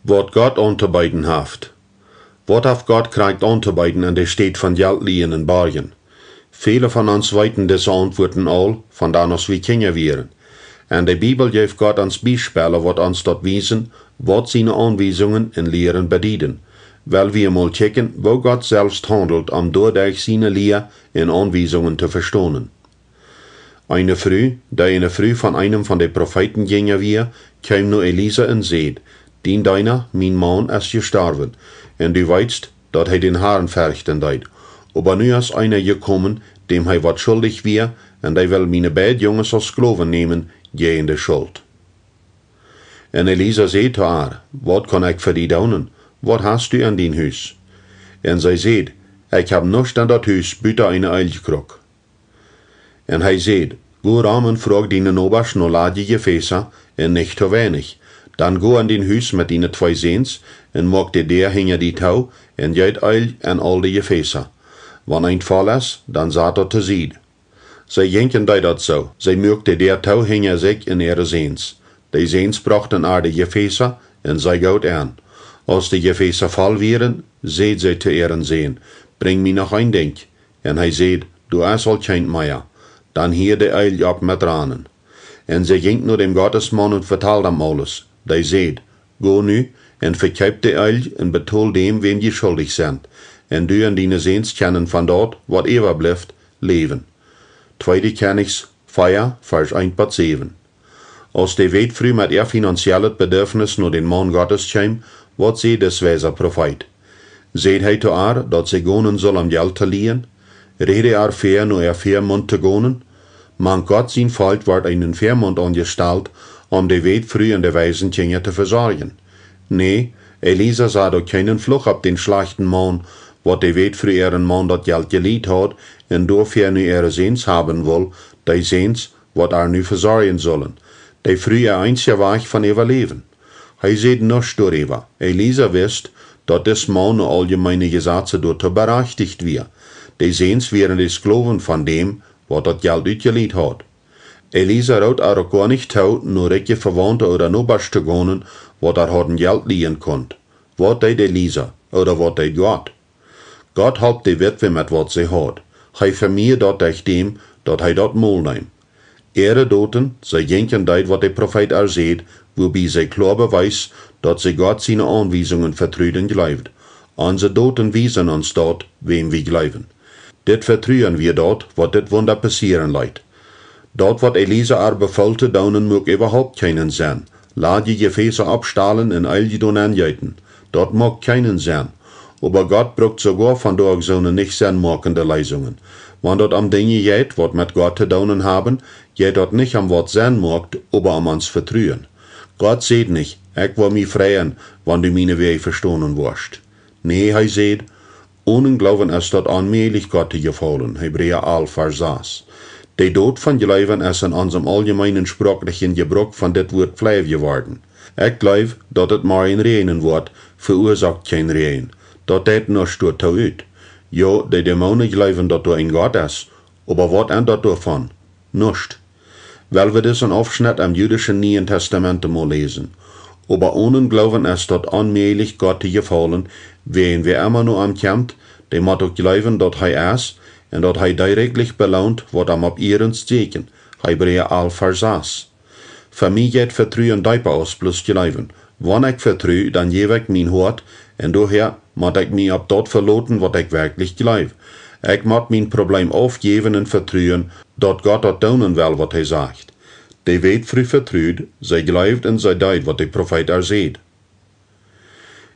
Wat Gott unterbeiden haft. Wat heeft Gott krijgt unterbeiden an der Stadt van Geldlien en Bargen? Viele von uns weten diese Antworten al, van dan als we Kinder wären. En de Bibel geeft Gott ans Beispiele, wat ons dat wijzen, wat zijn Anweisungen en Lehren bedienen. Weil wir mal checken, wo Gott selbst handelt, om doordat seine Lehr en Anweisungen te verstonen. Eine Früh von einem von den Propheten gingen wir, kam nur Elisa en zeid, dien deiner, mein Mann, ist gestorben, en du weißt, dat hij den Haaren verrichten deed. Aber nu ist einer gekommen, dem hij wat schuldig wir, en hij will meine beiden Jungs als Sklaven nemen, je in de schuld. En Elisa zei te haar, wat kan ik voor die doen? Wat hast du an din huis? En zij zei, ik heb nichts aan dat huis, buiten een uilkrok. En hij zei, go ram en vraag dien obers no laat je gefäße, en nicht te weinig. Dan go an din huis met dine 2 zeens, en maak de der hinger die touw, en juit uil en al de gefäße. Wanneer een val is, dan zat dat te zien. Zij jenken dat zo. Zij merkte der touw hinger zich in ihre zeens. De zeens brachten haar de gefäße, en zij goud aan. Als de gefäße val wären, zeid zij te ihren zeen, bring me nog een denk. En hij zeid, du is al geen meer. Dan hier de uil op met tranen. En zij ging naar dem Gottesmann en vertelde hem alles. Die zeid, go nu en verkijp de uil en betaal dem, wem je schuldig zijn. En du en dine zeens kennen van dat, wat eeuwig blijft, leven. 2 Königs 4, vers 1-7. Als de weet früh met financiële bedürfnis naar den Mann Gottes kwam, wat zei des wijze profeet? Zeid hij te haar, dat ze gonen zal om geld te liehen? Rede haar fair naar Veermond te gonen? Man Gott zijn volk wordt einen Veermond angesteld, om de weet früh en de wijzen Kinder te verzorgen. Nee, Elisa sah doch keinen Fluch op den schlechten Mann, wat de weet früh ihren Mann dat geld geliehen hat, en doorfair nu ihre Seens haben will, die Seens, wat nu verzorgen sollen. Die früher einzige Weg von ihr Leben. Hij zei nichts darüber. Elisa wist, dat des Mann allgemeine Gesetze dort berechtigt wir. Die Seens wären die Sklaven von dem, wat dat Geld uitgeliehen hat. Elisa raut auch gar nicht tau, nur reiche Verwandte oder Nobers zu gehen, wat hatten Geld liehen konnt. Wat deed Elisa, oder wat deed Gott? Gott helpt die Witwe mit wat sie hat. Hij vermeer dat durch dem, dat hij dat mol neemt. Ihre Doten, zij jenken dat wat de Prophet zei, wobei zij klar beweist, dat zij Gott seine Anweisungen vertruden geloofd. Onze Doten wiesen ons dat, wem wir geloven. Dit vertrouwen wir dat, wat dit Wunder passieren leidt. Dat wat Elisa haar beval te doen, mag überhaupt keinen zijn. Laat je Gefäße abstahlen en al je doen aanjuiten. Dat mag keinen zijn. Aber Gott braucht sogar von durch so eine nicht sinnmachende Leisungen. Wenn dort am Dinge geht, wat mit Gott zu tun haben, geht dort nicht am wat Sinn macht, aber am ans Vertrauen. Gott sagt nicht, ich will mich freuen, wenn du meine Wege verstanden wirst. Nee, hij sagt, ohne Glauben ist dort allmählich Gott zu gefallen, Hebräer 11, Vers 6. Der Tod von Glauben ist in unserem allgemeinen sprachlichen Gebrauch von dit Wort Fleisch geworden. Ich glaube, dat het maar ein Regen wordt, verursacht kein Regen. Dat deed nichts dort uit. Ja, die Dämonen glauben, dat er ein Gott ist, aber wat ändert davon? Nichts. Weil wir diesen Aufschnitt am jüdischen Neuen Testament mal lesen. Aber ohne Glauben ist dort allmählich Gott gefallen, wen wir immer nur ankämpft, der muss auch glauben, dat hij ist, und dat hij directlich belohnt, wat am op ihren steken. Hebräer 11, Vers 6. Für mich geht Vertrauen dieper aus, plus glauben. Wenn ich vertraue, dann gebe ich mein Hort, en daher moet ik mich op dat verlaten, wat ik wirklich glaube. Ik moet mijn Problem aufgeben en vertrauen, dat Gott dat doen will, wat hij sagt. Die weet früh vertraut, zij glaubt en zij deed, wat de Prophet zei.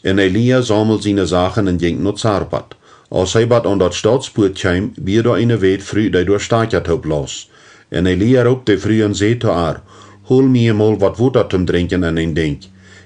En Elia sammelt seine Sachen en ging naar Zarpat. Als hij wat aan dat staatspoort kwam, weer er eine weet früh, die door staatjat op los. En Elia roepte früh en zei te haar, hol mir mal wat water zum drinken en een denk.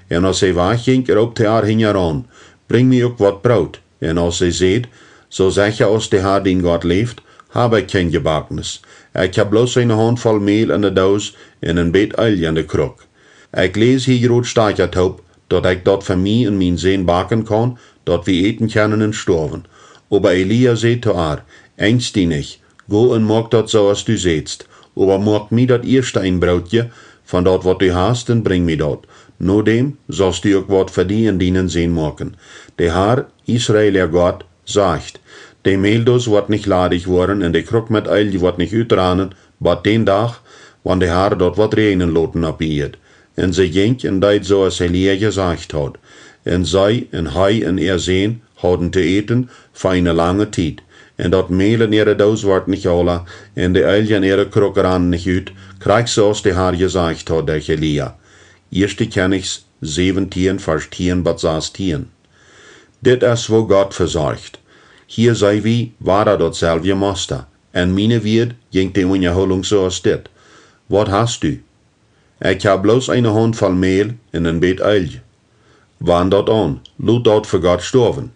En als hij wegging, roepte haar hingeran, bring mir ook wat brood. En als hij zei, zo zeg je als de Heer die God leeft, heb ik geen gebaknis. Ik heb bloos een handvol meel in de doos en een beet uil in de krok. Ik lees hier groot staatjat op, dat ik dat voor mij en mijn zin baken kan, dat we eten kunnen en sterven. Aber Elia zei te haar, engst die nicht, go en maak dat zo als du zeetst, aber maak mij dat eerste een broodje, van dat wat du hast en bring mij dat. Nodem sollst du auch wat für die in dienen sehen morgen. Der Herr, Israel, Gott, sagt, de Meeldos wordt nicht ladig worden en de kruk met eil die wordt nicht utranen, bat den Tag, wann der Herr dort wat regnen loten abiet. En ze ging en deit so als Elia gesagt hat. En zij en hij en sehen, hadden te eten voor eine lange tijd. En dat Mehl in ihre Doos wordt nicht alle, en de eil in ihre kruk ran nicht uit, krijg zoals der Herr gesagt hat, der Elia. 1. Königs 17, Vers 10 bis 16. Dit is wo Gott verzorgt. Hier sei wie, war dort selbe Master. En meine wird ging die Unterholung so als dit. Wat hast du? Ich hab bloß eine Handvoll Mehl in ein Beet Eilje. Wann dort an, lud dort für Gott storven.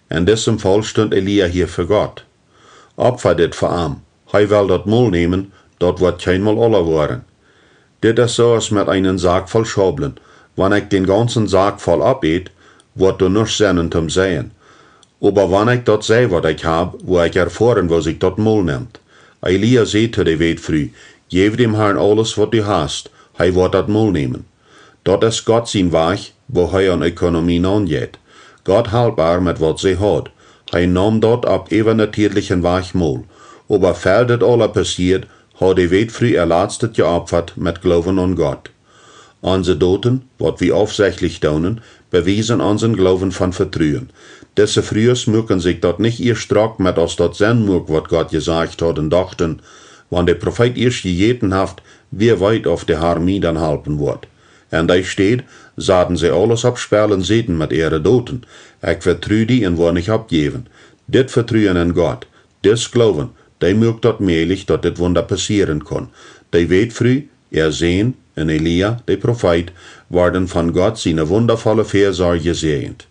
En diesem Fall stund Elia hier für Gott. Opfer dit für arm. Hij will dort Mol nehmen, dort wird keinmal alle worden. Dit is so als mit einen Sack voll Schabeln. Wann ich den ganzen Sack voll abeet, wird du nicht sennen zum Sehen. Aber wann ich dort sei, wat ich hab, wo ich erfahren, was ich dort Mol nimmt. Elia seht zu der Weit früh, geef dem Herrn alles, wat du hast, hij wird dort Mol nehmen. Dort ist Gott sein Weg, wo hij an Ökonomie angeht. Gott halbar mit wat sie hat. Hij nahm dort ab even natürlichen Weg Mol. Aber weil das alle passiert, hat die Weit früh letztes geopfert mit Glauben an Gott. Unsere Doten, wat wir aufsichtlich tun, bewiesen unseren Glauben von Vertrauen. Diese Frühers mögen sich dort nicht erst stark mit aus dort sein mög, wat Gott gesagt hat und dachten, wann der Prophet erst gegeten haft, wie weit auf der Armee dann halten wird. En da steht, sahen sie alles abspellen Seten mit ihre Doten. Ich vertrue die und war nicht abgeben. Dit vertrauen in Gott, dis Glauben, die mögt dort mehlig, dat dit Wunder passieren kann. Die weet früh, sehen, en Elia, der Prophet, worden von Gott seine wundervolle Versorge gesehnt.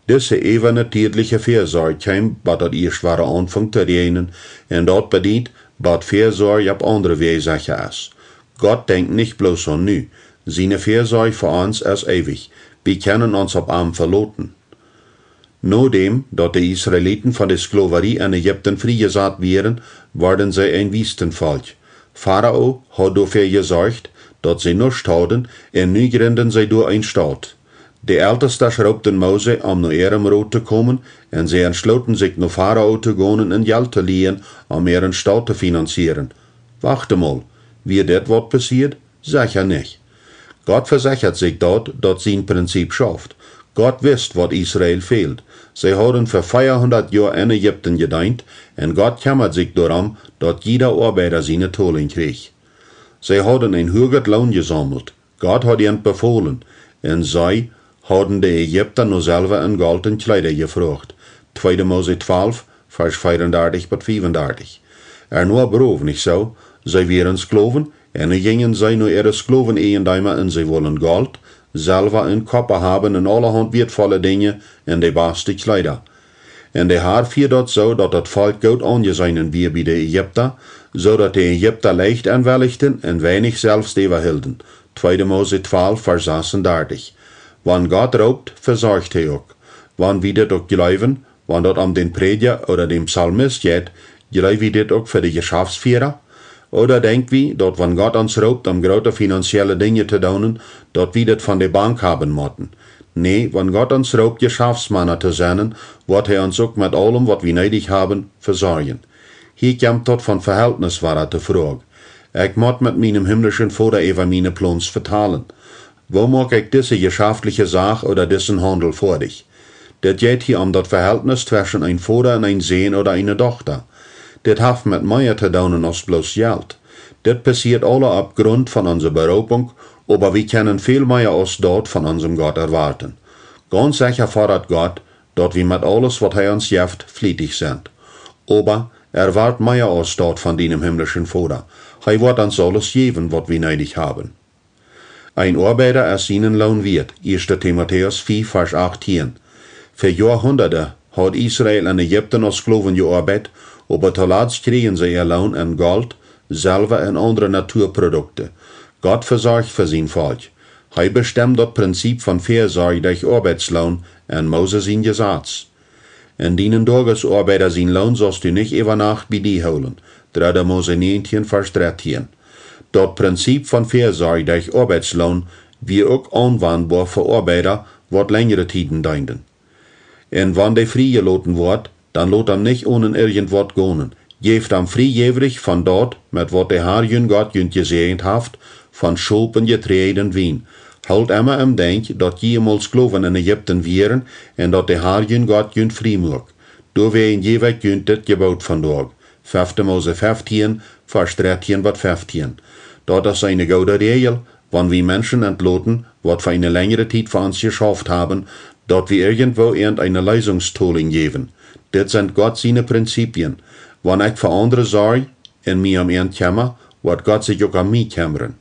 Diese even natürliche Versorge kam, bat dat erst wahre Anfang zu regnen, en dort bedient, bat Versorge ab andere Weise ist. Gott denkt nicht bloß an nu, seine Versorge für uns ist ewig. Wir können uns ab am verloten. Nodem, dat de Israeliten von der Sklaverei in Ägypten freigesat wären, waren sie ein Wüstenvolk. Pharao hat dafür gesorgt, dat sie nichts hadden, en nu gründen sie durch ein Staat. De Ältesten schraubten Mose, nach ihrem Rot zu kommen, en sie entschlossen sich nach Pharao zu gehen und Geld zu leihen, ihren Staat zu finanzieren. Warte mal, wie das wat passiert? Sicher nicht. Gott versichert sich dort, dat sein Prinzip schafft. Gott wisst, wat Israel fehlt. Sie haben für 400 Jahre in Ägypten gedient, und Gott kümmert sich darum, dass jeder Arbeiter seine Tollen kriegt. Sie haben ein höheres Lohn gesammelt. Gott hat ihnen befohlen, und sie haben die Ägypter nur selber in Gold und Kleider gefragt. 2. Mose 12, Vers 34 bis 35. Nur brav, nicht so? Sie wären Sklaven, und gingen sie nur ihre Sklaven-Eiendäume und sie wollen Gold, selber in Kopper haben und allerhand wertvolle Dinge in die beste Kleider. Und der Herr fiel dort so, dass das Volk gut angesehen wir bei den Ägypter, so dass die Ägypter leicht anwälligten und wenig selbst überhielten. 2. Mose 12, Vers 36. Wann Gott raubt, versorgt er auch. Wann wir das auch glauben, wann dort um den Prediger oder dem Psalmist geht, glauben wir das auch für die Geschäftsführer? Oder denkt wie, dat wann Gott uns raubt, grote finanzielle Dinge zu tun, dat wir das von der Bank haben mochten. Nee, wann Gott uns raubt, Geschäftsmänner zu sein, wird er uns auch mit allem, was wir nötig haben, versorgen. Hier kommt dort von Verhältniswahrer die Frage. Ich muss mit meinem himmlischen Vater über meine Plans vertalen. Wo mag ich diese geschäftliche Sache oder diesen Handel vor dich? Das geht hier das Verhältnis zwischen ein Vater und ein Sohn oder eine Tochter. Das hat mit mehr zu tun als bloß Geld. Das passiert alle aufgrund von unserer Berufung, aber wir können viel mehr als dort von unserem Gott erwarten. Ganz sicher fordert Gott, dass wir mit alles, was er uns gibt, flietig sind. Aber erwartet mehr als dort von deinem himmlischen Vater. Er wird uns alles geben, was wir nötig haben. Ein Arbeiter ist seinen Lohn wert. 1. Timotheus 4, Vers 18. Für Jahrhunderte hat Israel in Ägypten als Sklaven gearbeitet, aber zuletzt kriegen sie ihr Lohn in Gold, Silber und andere Naturprodukte. Gott versorgt für sein Volk. Er bestimmt das Prinzip von Versorgung durch Arbeitslohn in Moses sein Gesetz. In dienen Tages Arbeiter sein Lohn sollst du nicht über Nacht bei dir holen. 3. Mose 19, Vers 13. Das Prinzip von Versorgung durch Arbeitslohn wie ook aanwendbaar voor Arbeiter, wat längere Tiden deinden. En wann de vrijgelaten wordt, dan laat hem nicht ohne irgendwat gonen. Geeft hem vrijgevig van dort, met wat de Herr jün Gott jünt gezegend haft, van schopen getreden wien. Houdt immer im denk, dat jemals geloven in Egypten vieren, en dat de Herr jün Gott jünt vrijmoek. Door wij jeweg jünt dit gebouwd vandaag. 5 Mose 15, vers 13 wat 15. Dat is eine gouden regel, wann wir Menschen entloten, wat für eine längere Zeit für uns geschafft haben, dat wir irgendwo irgendeine Leistungstoling geben. Dit sind Gott seine Prinzipien. Wann ich für andere sorge, en mir am Ende kämmer, wird Gott sich auch an mich kämmern.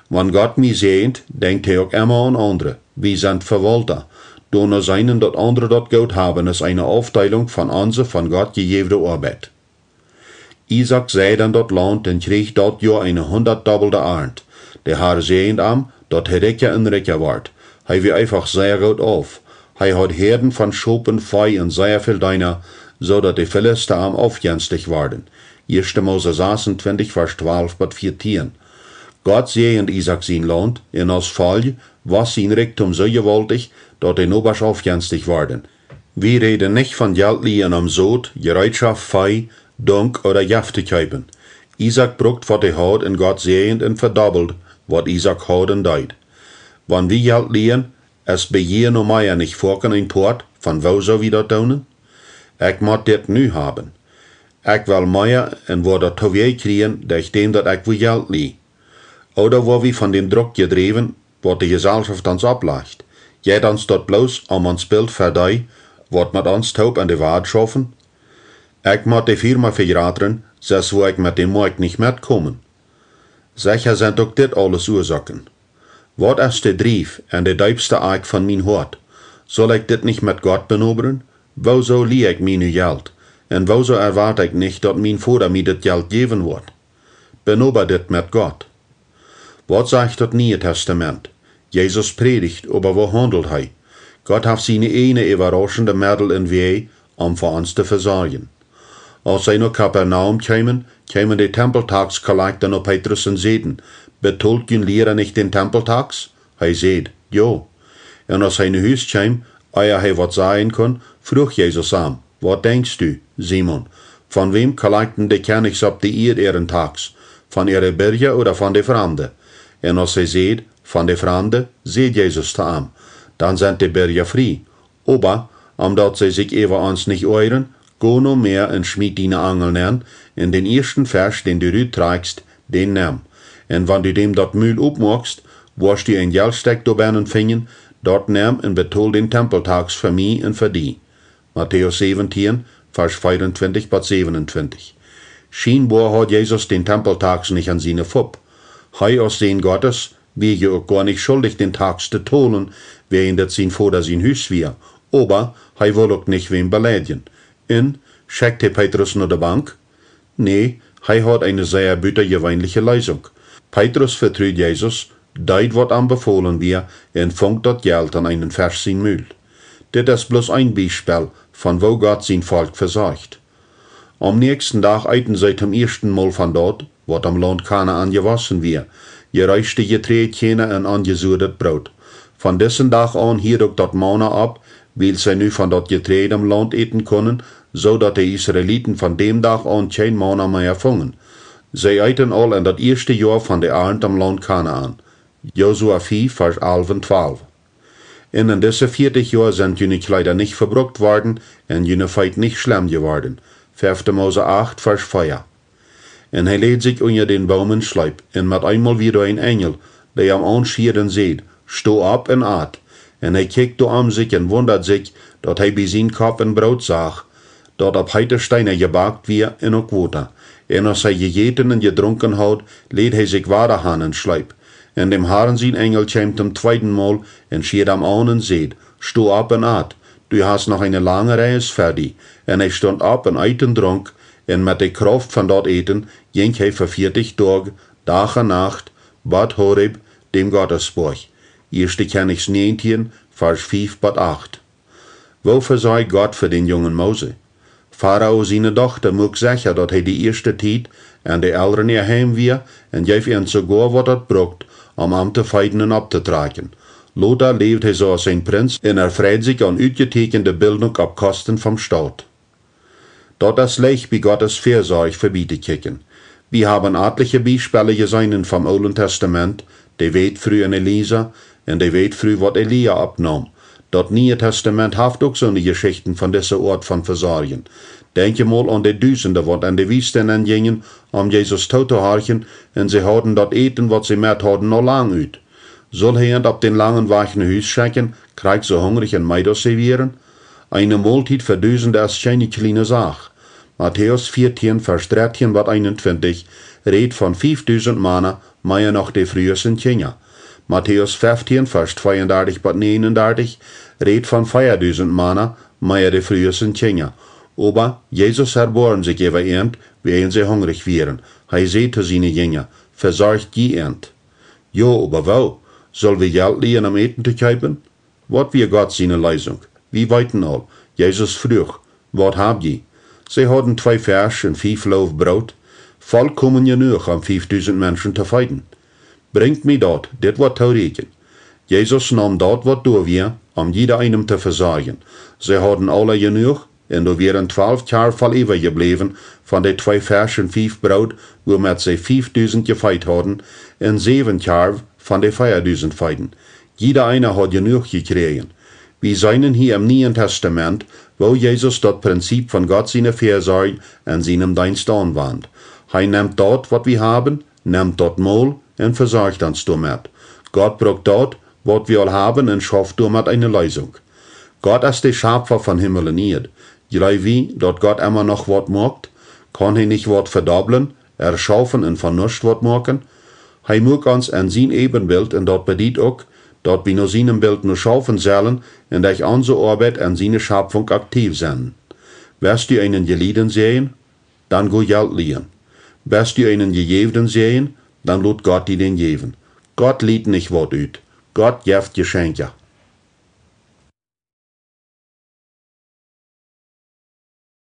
Wann Gott mich sehnt, denkt er auch immer an andere. Wir sind Verwalter. Nur seinen, dat andere dort gut haben, ist eine Aufteilung von unserer von Gott gegebene Arbeit. Isaac sei dann dort Land und krieg dort ja eine 100-doppelte Ernte. Der Herr sehend am, dat hij richer en richer wordt. Hij wie einfach sehr gut auf. Hij hat Herden von Schopen, Fei und sehr viel Deiner, so dat die Philister am aufjenstig worden. 1. Mose 26, vers 12 bis 14. Gott sehend Isaac sein Land, in als Fall was sein Reichtum so gewaltig, dat hij nobers aufjenstig worden. Wir reden nicht von Geldliehen am Sod, Gereitschaft, Fei, Dunk oder Jaftigkeiten. Isaac brucht wat hij had en Gott sehend en verdoppelt, wat Isaac had en deed. Wann wir Geld liehen, es bei je no mehr nicht vorken ein Port, von wo so wir dat doen? Ich moet dit nu haben. Ich will mehr en wo dat towie kriegen, durch dem dat ich will Geld lie. Oder wo wir von dem Druck gedreven, wat die Gesellschaft uns ablegt. Jed uns dort bloß om ons Bild verdei, wat mit uns taub an de Wahrheit schaffen. Ich moet die Firma verraten, selbst wo ich mit dem Markt nicht mitkommen. Sicher sind auch dit alles Ursachen. Wat ist der Drief en de diepste Eik von mein Hort? Soll ich dit nicht mit Gott benoberen? Wozo lie ich mir nu Geld? En wozo erwarte ich nicht, dat mein Vater mir dit Geld geben wird? Benober dit mit Gott. Wat sagt das Neue Testament? Jesus predigt, aber wo handelt hij? Gott hat seine eine überraschende Mittel in Weh, für uns zu versorgen. Als zij naar Kapernaum kämen die Tempeltagskollekten op Petrus en zeiden, betult jun Lehrer nicht den Tempeltags? Hij zeid, jo. En als hij naar huis kwam, eer hij wat zeggen kon, vroeg Jesus aan, wat denkst du, Simon? Van wem kollekten de Königs op de ihren tags? Van ihre Bürger oder van de Fremden? En als hij zeid, van de Fremden, zeid Jesus te aan, dan zijn de Bürger vrij. Aber, omdat zij zich even ons nicht euren, go no mehr en schmied deine Angel nern, en den ersten Vers, den du trägst, den nimm. En wann du dem dat Mühl opmachst, wirst du ein Geldsteck do binnen fingen, dort nimm en betol den Tempeltags für mich en für die. Matthäus 17, Vers 24 bis 27. Scheinbar hat Jesus den Tempeltags nicht an seine Fupp. Hij aus den Gottes, wie je auch gar nicht schuldig den Tags zu tolen, während das sein Vater sein Hüs wir. Aber hij will auch nicht wem beleidigen. En, schickte Petrus naar de Bank? Nee, hij had eine sehr büttergewöhnliche Leisung. Petrus vertraut Jesus, deed wat aanbevolen wir, en funkt dat Geld an einen Vers sein Mühl. Dit is bloß ein Beispiel, von wo Gott sein Volk versorgt. Am nächsten Tag eiten sie zum ersten Mal von dort, wat am Land Kanaan gewassen wir, gereiste Getreidchen en angesudet Brot. Von dessen Tag an hielt auch dat Manna ab, weil sie nu von dat Getreid am Land eten können, so dat die Israeliten von dem Tag an kein Manna mehr fangen. Sie eiten all in dat erste Jahr von der Ernte am Land Kanaan. Josua 4, Vers 11 und 12. In diese 40 Jahr sind jene Kleider nicht verbruckt worden und jene Feit nicht schlimm geworden. 5. Mose 8, Vers 4. En hij lädt sich unter den Baumen schleip, en mit einmal wieder ein Engel, der am Anschieren seht, sto ab en at. En hij kijkt om sich en wundert sich, dat hij bij zijn Kopf en Brot zag, dat op heite Steine gebakt wie en ook water. En als hij gegeten en gedronken had, lädt hij sich water aan en schleip. En dem Herrn sein Engel kämt zum zweiten Mal en schiert am an en seht, sto ab en at, du hast noch eine lange Reise fertig. En hij stond op en eit en dronk, en met de Kraft van dat eten ging hij voor 40 Tage, Dag en Nacht, Bad Horeb, dem Gottesburg. 1. Königs 19, Vers 5 bis 8. Wofür sei Gott für den jungen Mose? Pharao seine Tochter mag sicher, dat hij die erste Tijd en de Eltern heim wir en geef ihnen sogar wat dat brucht, am Amt te feiden en op te traken. Lothar leeft hij zoals een prins en erfreut zich aan uitgetekende Bildung op kosten vom Staat. Dat is leicht bij Gottes Fürsorge vorbei te kijken. Wir haben etliche Beispiele gesehen vom Alten Testament, die weet früh in Elisa en die weet früh wat Elia abnahm. Das Neue Testament hat auch so eine Geschichten von dieser Art von Versorgen. Denk je mal an die Duizenden, wat an die Wüsten gingen, um Jesus tot te harken, en sie hadden dat eten wat sie met hadden noch lang uit. Soll hij op den langen Weg naar huis schicken, krijgt so hungrig en Meider servieren? Eine Mahlzeit für Duizenden ist keine kleine Sache. Matthäus 14, Vers 13, wat 21, redt von 5000 Manna, mehr noch die frühesten Kinder. Matthäus 15, Vers 32 bis 39, redt von 4000 Manna, mehr die frühesten Kinder. Aber Jesus erbarmt sich über ihnen, wenn sie hungrig wären. Er sagt zu seinen Jüngern, versorgt die ihnen. Ja, aber wo? Soll wir Geld leihen, um Eten zu kaufen? Was wir Gott seine Leistung? Wir weiten all. Jesus frug, was habt ihr? Sie hatten 2 Fisch und 5 Loaf Brot. Vollkommen genug, um 5000 Menschen zu feiden. Bringt mir dort, dit wat te reken. Jesus nahm dort wat door wir, um jeder einem zu versorgen. Sie hatten alle genug, en er wären 12 Jahre voll übergebleven von den 2 Fisch und 5 Brot, womit sie 5000 gefeit hatten, en 7 Jahre von den 4000 feiden. Jeder einer hat genug gekriegt. Wir seien hier im Neuen Testament, wo Jesus das Prinzip von Gott seine Fürsorge an seinem Dienst anwandt. Er nimmt dort, was wir haben, nimmt dort mal und versorgt uns damit. Gott braucht dort, was wir all haben und schafft damit eine Lösung. Gott ist der Schöpfer von Himmel und Erde. Glauben wir, dass Gott immer noch was macht? Kann er nicht was verdoppeln, erschaffen und von nichts was machen? Er mag uns an sein Ebenbild und das bedeutet auch, dass wir nur seinem Bild nur schaffen sollen und durch unsere Arbeit an seine Schöpfung aktiv sind. Wirst du einen Geliebten sehen, dann go Geld leihen. Wirst du einen Gegeben sehen, dann lut Gott dir den geben. Gott liebt nicht was ut. Gott gibt Geschenke.